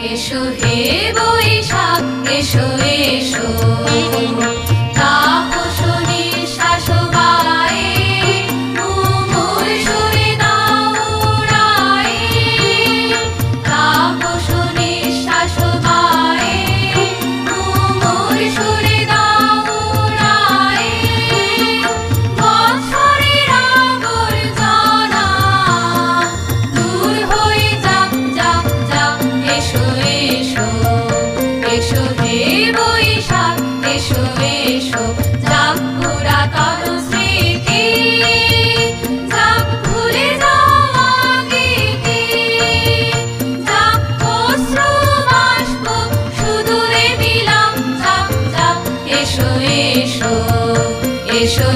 এসো হে বৈশাখ এসো এসো তাপসনী শাসবায়ে মুমুর সুরে দাও উড়ায়ে তাপসনী শাসবায়ে মুমুর সুরে দাও উড়ায়ে বৎসরের আবর্জনা দূর হয়ে যাক যাক যাক এসো এসো এসো হে বৈশাখ এসো এসো যাক পুরাতন স্মৃতি যাক ভুলে যাওয়া গীতি যাক অশ্রু বাষ্প সুদূরে বিলাপ যাক যাক এসো এসো এসো